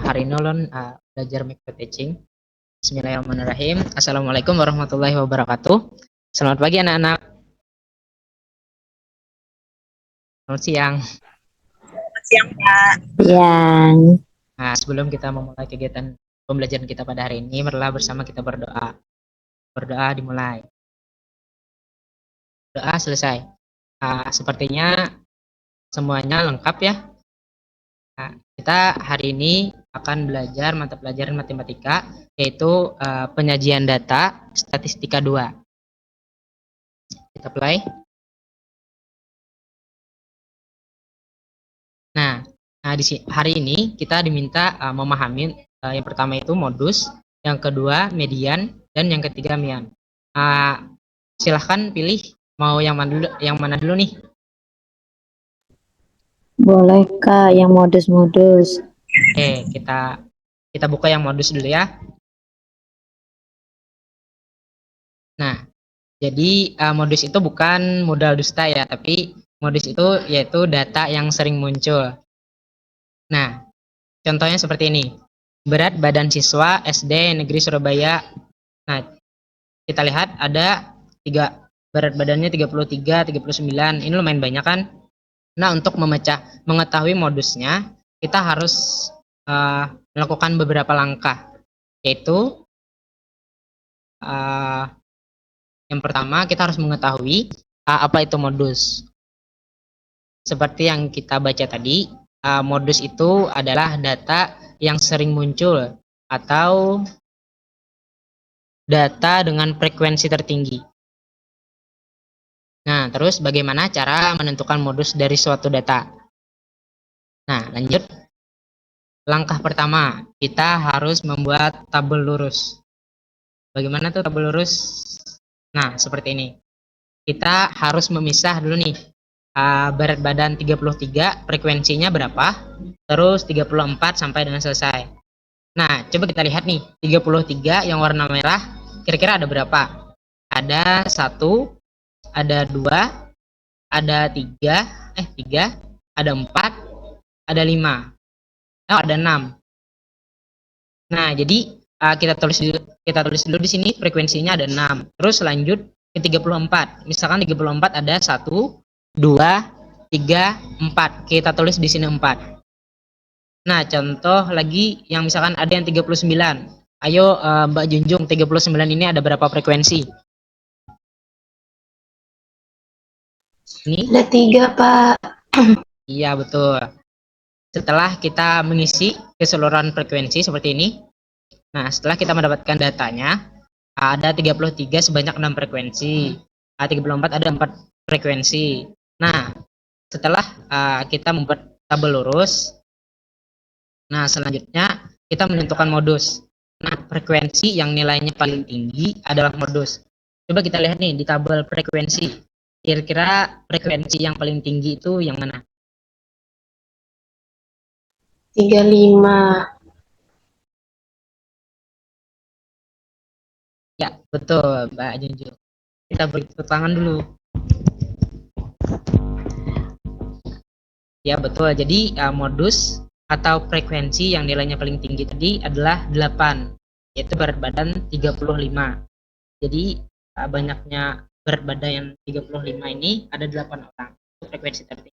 hari ini ulun belajar micro teaching. Bismillahirrahmanirrahim. Assalamualaikum warahmatullahi wabarakatuh. Selamat pagi anak-anak. Selamat siang. Siang, Pak. Siang. Nah, sebelum kita memulai kegiatan pembelajaran kita pada hari ini, marilah bersama kita berdoa. Berdoa dimulai. Doa selesai. Sepertinya semuanya lengkap ya. Nah, kita hari ini akan belajar mata pelajaran matematika, yaitu penyajian data statistika 2. Kita play. Nah, hari ini kita diminta memahami yang pertama itu modus, yang kedua median, dan yang ketiga mian. Silahkan pilih mau yang mana dulu nih. Boleh Kak, yang modus-modus. Oke, kita buka yang modus dulu ya. Nah, jadi modus itu bukan modal dusta ya, tapi modus itu yaitu data yang sering muncul. Nah, contohnya seperti ini. Berat badan siswa SD Negeri Surabaya. Nah, kita lihat ada berat badannya 33, 39. Ini lumayan banyak kan? Nah, untuk mengetahui modusnya, kita harus melakukan beberapa langkah. Yaitu yang pertama kita harus mengetahui apa itu modus. Seperti yang kita baca tadi, modus itu adalah data yang sering muncul atau data dengan frekuensi tertinggi. Nah, terus bagaimana cara menentukan modus dari suatu data? Nah, lanjut. Langkah pertama, kita harus membuat tabel lurus. Bagaimana tuh tabel lurus? Nah, seperti ini. Kita harus memisah dulu nih. Berat badan 33, frekuensinya berapa? Terus 34 sampai dengan selesai. Nah, coba kita lihat nih. 33 yang warna merah, kira-kira ada berapa? Ada 1, ada 2, ada 3, ada 4, ada 5. Oh, ada 6. Nah, jadi kita tulis dulu di sini frekuensinya ada 6. Terus lanjut ke 34. Misalkan 34 ada 1, 2, 3, 4. Kita tulis di sini 4. Nah, contoh lagi yang misalkan ada yang 39. Ayo Mbak Junjung, 39 ini ada berapa frekuensi? Ini? Ada 3, Pak. Iya, betul. Setelah kita mengisi keseluruhan frekuensi seperti ini, nah setelah kita mendapatkan datanya, ada 33 sebanyak 6 frekuensi, 34 ada 4 frekuensi. Nah, setelah kita membuat tabel lurus, nah selanjutnya kita menentukan modus. Nah, frekuensi yang nilainya paling tinggi adalah modus. Coba kita lihat nih di tabel frekuensi. Kira-kira frekuensi yang paling tinggi itu yang mana? 35. Ya, betul Mbak Junjung. Kita beri tepuk tangan dulu. Ya, betul. Jadi modus atau frekuensi yang nilainya paling tinggi tadi adalah 8, yaitu berat badan 35. Jadi banyaknya berat badan yang 35 ini ada 8 orang. Itu frekuensi tertinggi.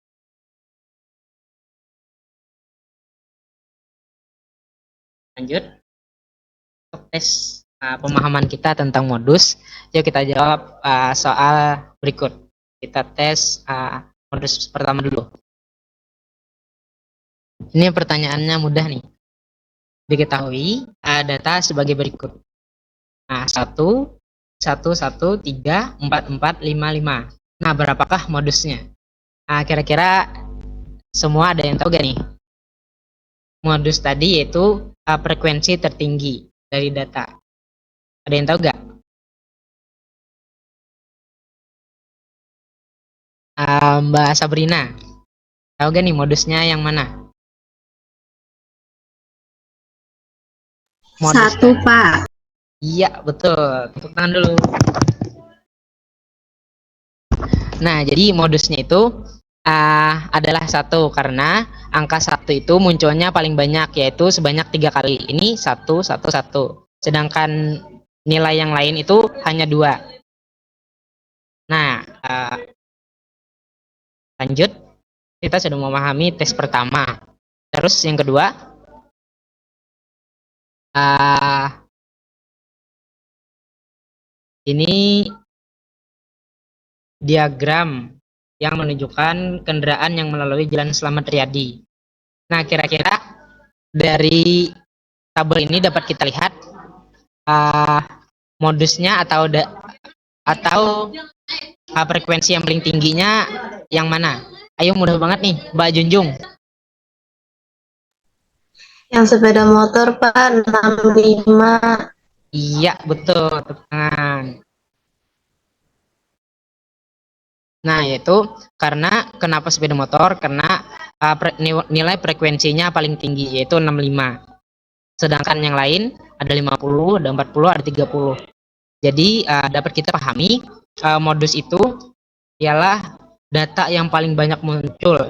Lanjut. Untuk tes pemahaman kita tentang modus, yuk kita jawab soal berikut. Kita tes modus pertama dulu. Ini pertanyaannya mudah nih. Diketahui data sebagai berikut. Nah, 1, 1, 1, 3, 4, 4, 5, 5. Nah, berapakah modusnya? Kira-kira semua ada yang tahu gak nih? Modus tadi yaitu frekuensi tertinggi dari data. Ada yang tahu gak? Mbak Sabrina, tahu gak nih modusnya yang mana? Modus 1, Pak. Iya, betul. Tepuk tangan dulu. Nah, jadi modusnya itu adalah 1 karena angka 1 itu munculnya paling banyak, yaitu sebanyak 3 kali. Ini 1, 1, 1. Sedangkan nilai yang lain itu hanya 2. Nah, lanjut. Kita sudah memahami tes pertama. Terus yang kedua, ini diagram yang menunjukkan kendaraan yang melalui Jalan Slamet Riyadi. Nah, kira-kira dari tabel ini dapat kita lihat modusnya atau frekuensi yang paling tingginya yang mana? Ayo, mudah banget nih, Mbak Junjung. Yang sepeda motor, Pak, 65. Iya, betul, tepuk tangan. Nah, yaitu karena kenapa sepeda motor? Karena nilai frekuensinya paling tinggi, yaitu 65. Sedangkan yang lain ada 50, ada 40, ada 30. Jadi dapat kita pahami modus itu ialah data yang paling banyak muncul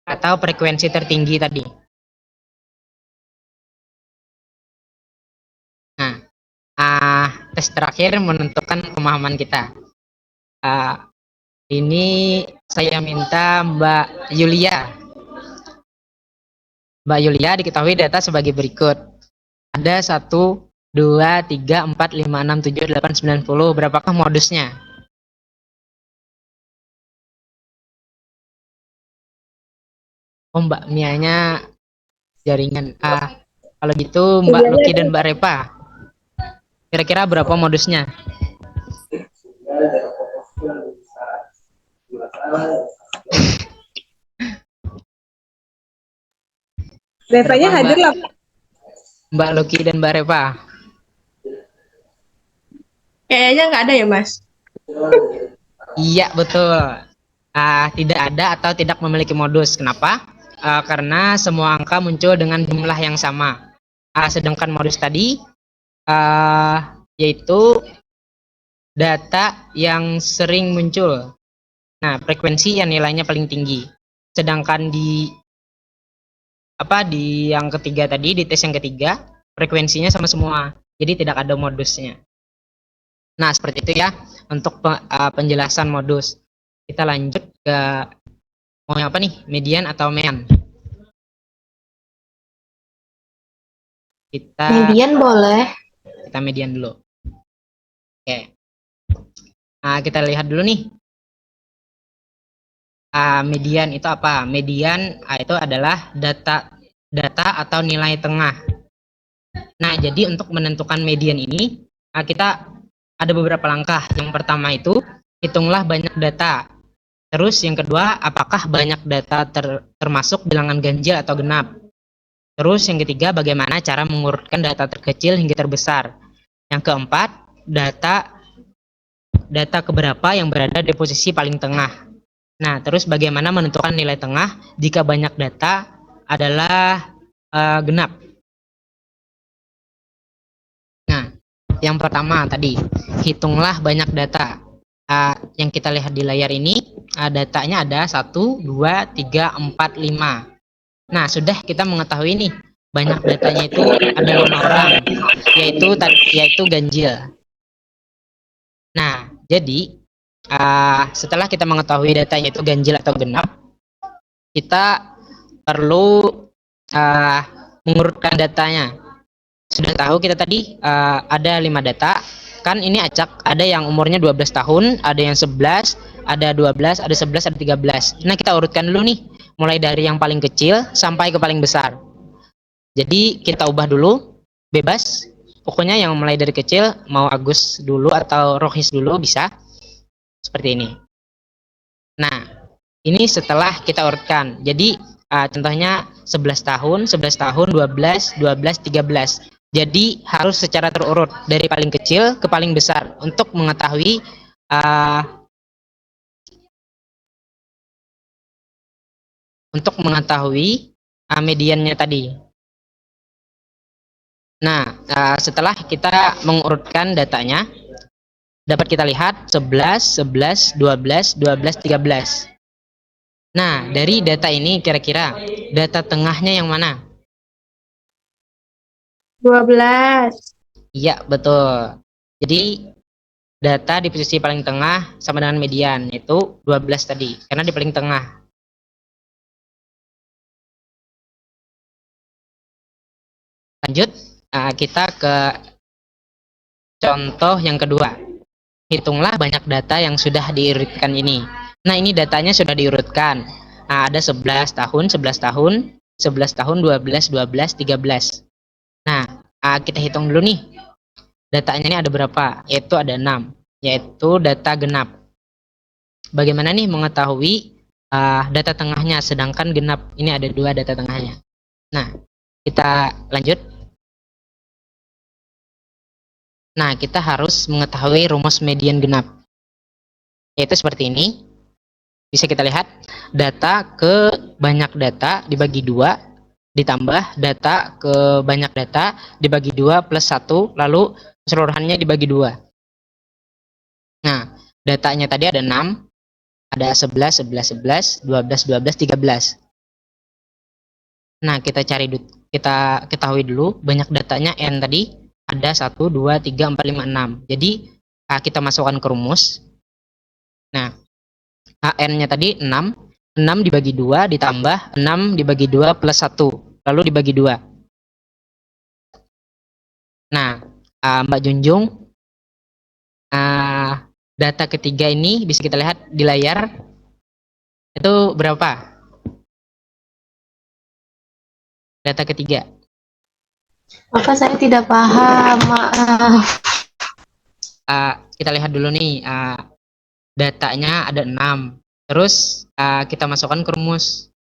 atau frekuensi tertinggi tadi. Nah, tes terakhir menentukan pemahaman kita. Ini saya minta Mbak Yulia. Mbak Yulia diketahui data sebagai berikut. Ada 1, 2, 3, 4, 5, 6, 7, 8, 9, 10. Berapakah modusnya? Oh, Mbak Mianya jaringan. Kalau gitu Mbak Luki dan Mbak Repa. Kira-kira berapa modusnya? Repanya hadir lah. Mbak Luki dan Mbak Repa. Kayaknya nggak ada ya, Mas? Iya, betul. Tidak ada atau tidak memiliki modus. Kenapa? Karena semua angka muncul dengan jumlah yang sama. Sedangkan modus tadi yaitu data yang sering muncul. Nah, frekuensi yang nilainya paling tinggi. Sedangkan di yang ketiga tadi, di tes yang ketiga, frekuensinya sama semua. Jadi tidak ada modusnya. Nah, seperti itu ya untuk penjelasan modus. Kita lanjut ke mau yang apa nih? Median atau mean? Median boleh. Kita median dulu. Oke. Nah, kita lihat dulu nih. Median itu apa? Median itu adalah data atau nilai tengah. Nah, jadi untuk menentukan median ini, kita ada beberapa langkah. Yang pertama itu, hitunglah banyak data. Terus yang kedua, apakah banyak data termasuk bilangan ganjil atau genap? Terus yang ketiga, bagaimana cara mengurutkan data terkecil hingga terbesar? Yang keempat, data keberapa yang berada di posisi paling tengah. Nah, terus bagaimana menentukan nilai tengah jika banyak data adalah genap? Nah, yang pertama tadi, hitunglah banyak data. Yang kita lihat di layar ini, datanya ada 1, 2, 3, 4, 5. Nah, sudah kita mengetahui nih, banyak datanya itu ada 5 orang, yaitu ganjil. Nah, jadi setelah kita mengetahui datanya itu ganjil atau genap, kita perlu mengurutkan datanya. Sudah tahu kita tadi ada 5 data, kan ini acak, ada yang umurnya 12 tahun, ada yang 11, ada 12, ada 11, ada 13. Nah, kita urutkan dulu nih, mulai dari yang paling kecil sampai ke paling besar. Jadi kita ubah dulu, bebas. Pokoknya yang mulai dari kecil, mau Agus dulu atau Rohis dulu bisa. Seperti ini. Nah, ini setelah kita urutkan. Jadi contohnya 11 tahun, 11 tahun, 12, 12, 13. Jadi harus secara terurut dari paling kecil ke paling besar untuk mengetahui mediannya tadi. Nah, setelah kita mengurutkan datanya, dapat kita lihat 11, 11, 12, 12, 13. Nah, dari data ini kira-kira data tengahnya yang mana? 12. Iya, betul. Jadi data di posisi paling tengah sama dengan median, yaitu 12 tadi, karena di paling tengah. Lanjut, kita ke contoh yang kedua. Hitunglah banyak data yang sudah diurutkan ini. Nah, ini datanya sudah diurutkan. Nah, ada 11 tahun, 11 tahun, 11 tahun, 12, 12, 13. Nah, kita hitung dulu nih. Datanya ini ada berapa? Yaitu ada 6, yaitu data genap. Bagaimana nih mengetahui data tengahnya, sedangkan genap ini ada 2 data tengahnya. Nah, kita lanjut. Nah, kita harus mengetahui rumus median genap. Yaitu seperti ini. Bisa kita lihat, data ke banyak data dibagi 2, ditambah data ke banyak data dibagi 2 plus 1, lalu keseluruhannya dibagi 2. Nah, datanya tadi ada 6, ada 11, 11, 11, 12, 12, 13. Nah, kita ketahui dulu banyak datanya n tadi ada 1, 2, 3, 4, 5, 6. Jadi, kita masukkan ke rumus. Nah, n-nya tadi 6, 6 dibagi 2 ditambah 6 dibagi 2 plus 1, lalu dibagi 2. Nah, Mbak Junjung, data ketiga ini bisa kita lihat di layar, itu berapa? Data ketiga. Bapak saya tidak paham, maaf. Kita lihat dulu nih, datanya ada 6. Terus kita masukkan ke rumus.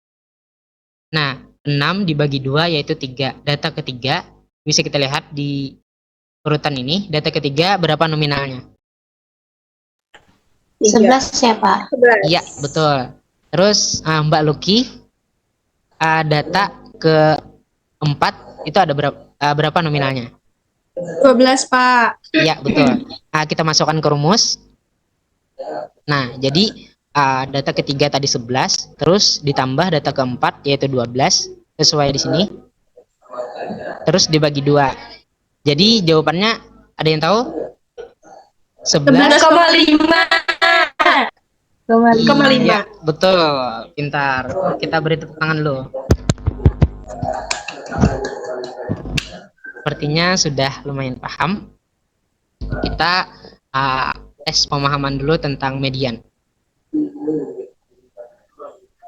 Nah, 6 dibagi 2 yaitu 3. Data ketiga bisa kita lihat di urutan ini. Data ketiga berapa nominalnya? 11 ya, Pak? 11. Iya, betul. Terus Mbak Lucky, data keempat itu ada berapa nominalnya? 12, Pak. Iya, betul. Kita masukkan ke rumus. Nah, jadi data ketiga tadi 11, terus ditambah data keempat yaitu 12, sesuai di sini. Terus dibagi 2. Jadi jawabannya ada yang tahu? 11,5. Iya, betul. Pintar. Kita beri tepuk tangan dulu. Sepertinya sudah lumayan paham. Kita tes pemahaman dulu tentang median.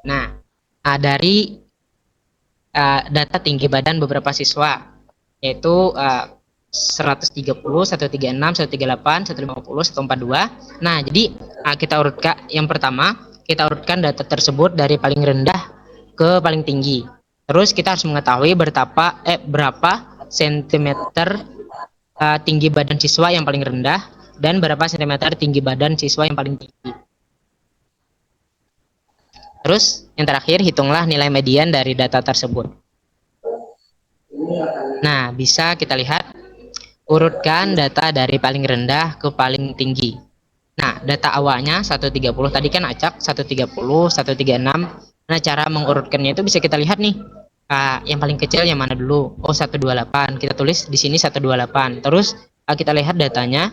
Nah, dari data tinggi badan beberapa siswa, yaitu 130, 136, 138, 150, 142. Nah, jadi kita urutkan yang pertama, kita urutkan data tersebut dari paling rendah ke paling tinggi. Terus kita harus mengetahui berapa sentimeter tinggi badan siswa yang paling rendah dan berapa sentimeter tinggi badan siswa yang paling tinggi. Terus yang terakhir, hitunglah nilai median dari data tersebut. Nah, bisa kita lihat, urutkan data dari paling rendah ke paling tinggi. Nah, data awalnya 130 tadi kan acak, 130, 136. Nah, cara mengurutkannya itu bisa kita lihat nih. Yang paling kecil yang mana dulu? Oh, 128. Kita tulis di sini 128. Terus kita lihat datanya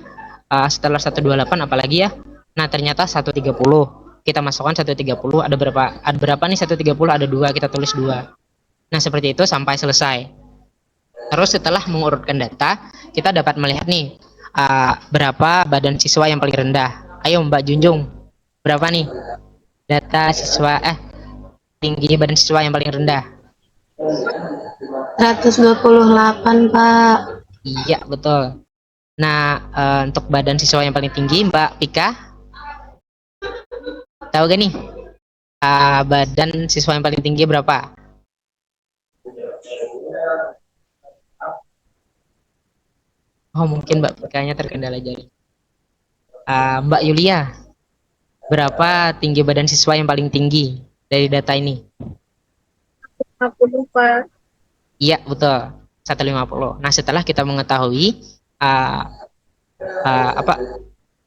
setelah 128 apalagi ya? Nah, ternyata 130. Kita masukkan 130, ada berapa? Ada berapa nih 130? Ada 2, kita tulis 2. Nah, seperti itu sampai selesai. Terus setelah mengurutkan data, kita dapat melihat nih berapa badan siswa yang paling rendah. Ayo Mbak Junjung, berapa nih data tinggi badan siswa yang paling rendah? 128, Pak. Iya, betul. Nah, untuk badan siswa yang paling tinggi, Mbak Pika, tahu gak nih badan siswa yang paling tinggi berapa? Oh, mungkin Mbak Pikanya terkendala jari. Mbak Yulia, berapa tinggi badan siswa yang paling tinggi dari data ini? 50, Pak. Iya, betul. 150. Nah, setelah kita mengetahui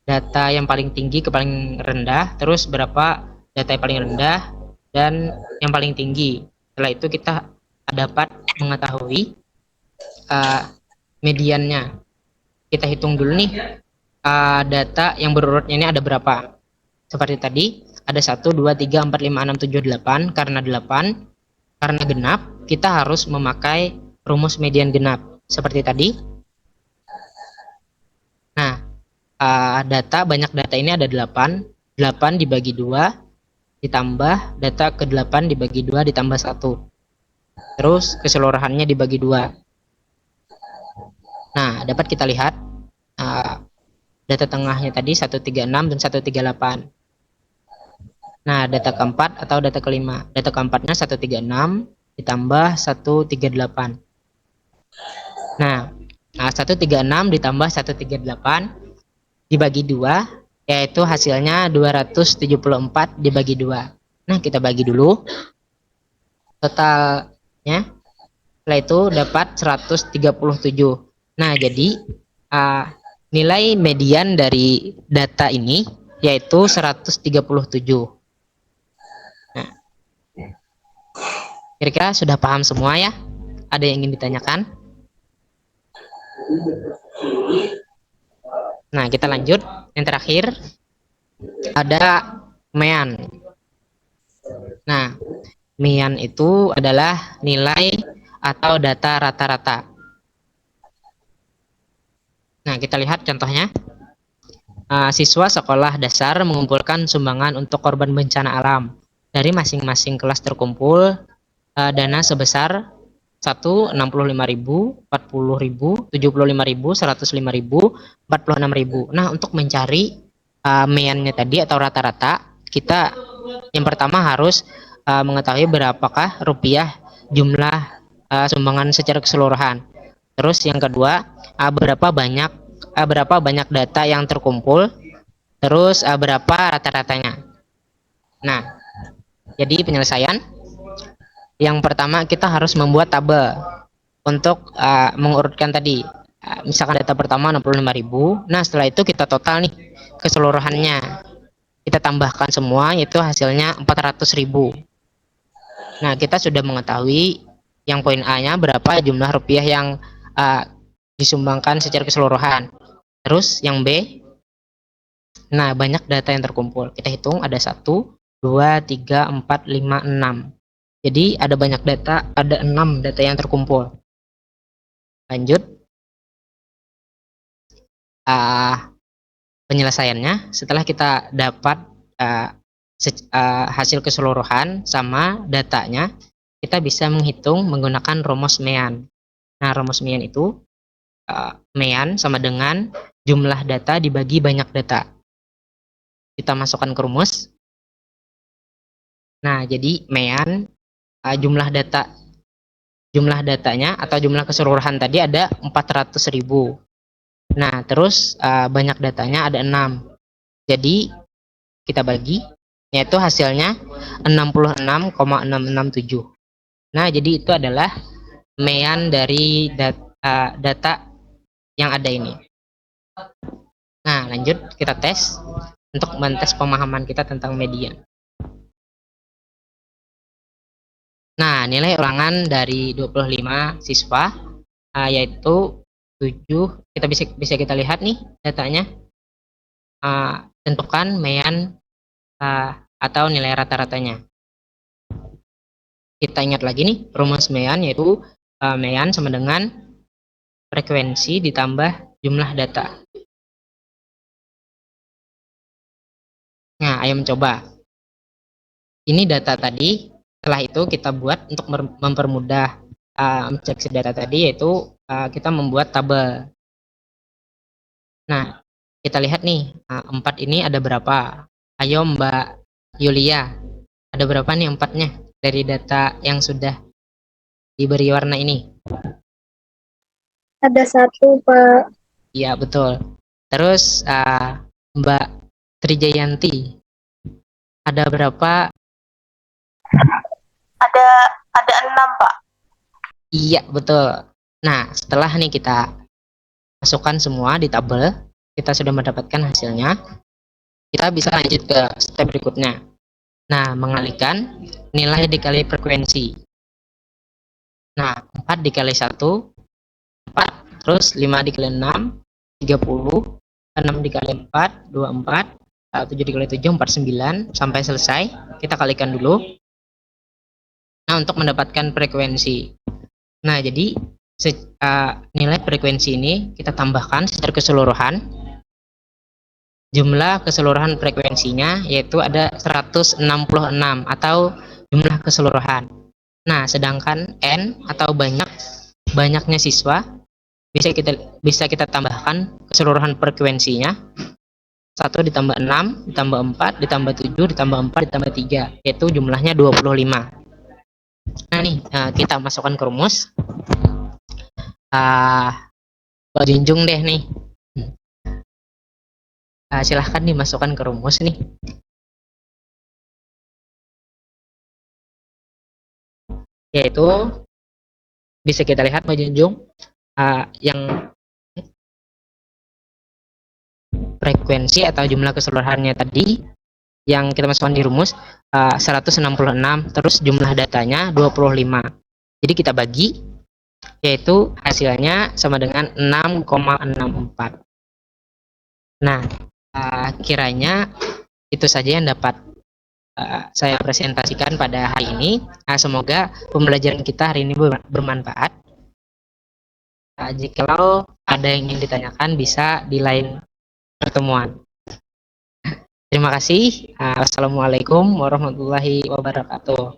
data yang paling tinggi ke paling rendah, terus berapa data yang paling rendah, dan yang paling tinggi. Setelah itu kita dapat mengetahui mediannya. Kita hitung dulu nih data yang berurutnya ini ada berapa. Seperti tadi, ada 1, 2, 3, 4, 5, 6, 7, 8. Karena 8, karena genap, kita harus memakai rumus median genap. Seperti tadi. Nah, banyak data ini ada 8. 8 dibagi 2, ditambah data ke-8 dibagi 2 ditambah 1. Terus keseluruhannya dibagi 2. Nah, dapat kita lihat data tengahnya tadi 136 dan 138. Nah, data keempat atau data kelima. Data keempatnya 136 ditambah 138. Nah, 136 ditambah 138 dibagi 2, yaitu hasilnya 274 dibagi 2. Nah, kita bagi dulu. Totalnya, setelah itu dapat 137. Nah, jadi nilai median dari data ini yaitu 137. Nah, kira-kira sudah paham semua ya? Ada yang ingin ditanyakan? Nah, kita lanjut. Yang terakhir ada mean. Nah, mean itu adalah nilai atau data rata-rata. Nah, kita lihat contohnya. Siswa sekolah dasar mengumpulkan sumbangan untuk korban bencana alam. Dari masing-masing kelas terkumpul dana sebesar 1, 65.000, 40.000, 75.000, 105.000, 46.000. Nah, untuk mencari meannya tadi atau rata-rata, kita yang pertama harus mengetahui berapakah rupiah jumlah sumbangan secara keseluruhan. Terus yang kedua, berapa banyak data yang terkumpul, terus berapa rata-ratanya. Nah, jadi penyelesaian yang pertama kita harus membuat tabel untuk mengurutkan tadi. Misalkan data pertama 65.000. Nah, setelah itu kita total nih keseluruhannya. Kita tambahkan semua, yaitu hasilnya 400.000. Nah, kita sudah mengetahui yang poin A-nya berapa jumlah rupiah yang disumbangkan secara keseluruhan. Terus yang B, nah banyak data yang terkumpul. Kita hitung ada 1, 2, 3, 4, 5, 6. Jadi ada banyak data, ada 6 data yang terkumpul. Lanjut. Penyelesaiannya, setelah kita dapat hasil keseluruhan sama datanya, kita bisa menghitung menggunakan rumus mean. Nah, rumus mean itu mean sama dengan jumlah data dibagi banyak data. Kita masukkan ke rumus. Nah, jadi mean jumlah datanya atau jumlah keseluruhan tadi ada 400.000. Nah, terus banyak datanya ada 6. Jadi kita bagi, yaitu hasilnya 66,667. Nah, jadi itu adalah mean dari data yang ada ini. Nah, lanjut kita tes untuk mentes pemahaman kita tentang median. Nah, nilai ulangan dari 25 siswa yaitu 7. Kita bisa kita lihat nih datanya. Tentukan mean atau nilai rata-ratanya. Kita ingat lagi nih rumus mean, yaitu mean sama dengan frekuensi ditambah jumlah data. Nah, ayo mencoba. Ini data tadi. Setelah itu kita buat untuk mempermudah mencek data tadi, yaitu kita membuat tabel. Nah, kita lihat nih 4 ini ada berapa. Ayo Mbak Yulia, ada berapa nih 4-nya dari data yang sudah diberi warna ini? Ada 1, Pak. Iya, betul. Terus Mbak Trijayanti, ada berapa? Ada 6, Pak. Iya, betul. Nah, setelah nih kita masukkan semua di tabel, kita sudah mendapatkan hasilnya. Kita bisa lanjut ke step berikutnya. Nah, mengalihkan nilai dikali frekuensi. Nah, 4 dikali 1, 4. Terus 5 dikali 6, 30. 6 dikali 4, 24. 7 dikali 7, 49. Sampai selesai. Kita kalikan dulu. Nah, untuk mendapatkan frekuensi. Nah, jadi nilai frekuensi ini kita tambahkan secara keseluruhan. Jumlah keseluruhan frekuensinya yaitu ada 166 atau jumlah keseluruhan. Nah, sedangkan N atau banyaknya siswa bisa kita tambahkan keseluruhan frekuensinya. 1 ditambah 6 ditambah 4 ditambah 7 ditambah 4 ditambah 3, yaitu jumlahnya 25. Nah, nih kita masukkan ke rumus. Pak Junjung deh nih. Silahkan dimasukkan ke rumus nih. Yaitu bisa kita lihat Pak Junjung, yang frekuensi atau jumlah keseluruhannya tadi yang kita masukkan di rumus 166, terus jumlah datanya 25. Jadi kita bagi, yaitu hasilnya sama dengan 6,64. Nah, kiranya itu saja yang dapat saya presentasikan pada hari ini. Semoga pembelajaran kita hari ini bermanfaat. Jikalau ada yang ingin ditanyakan bisa di lain pertemuan. Terima kasih. Wassalamualaikum warahmatullahi wabarakatuh.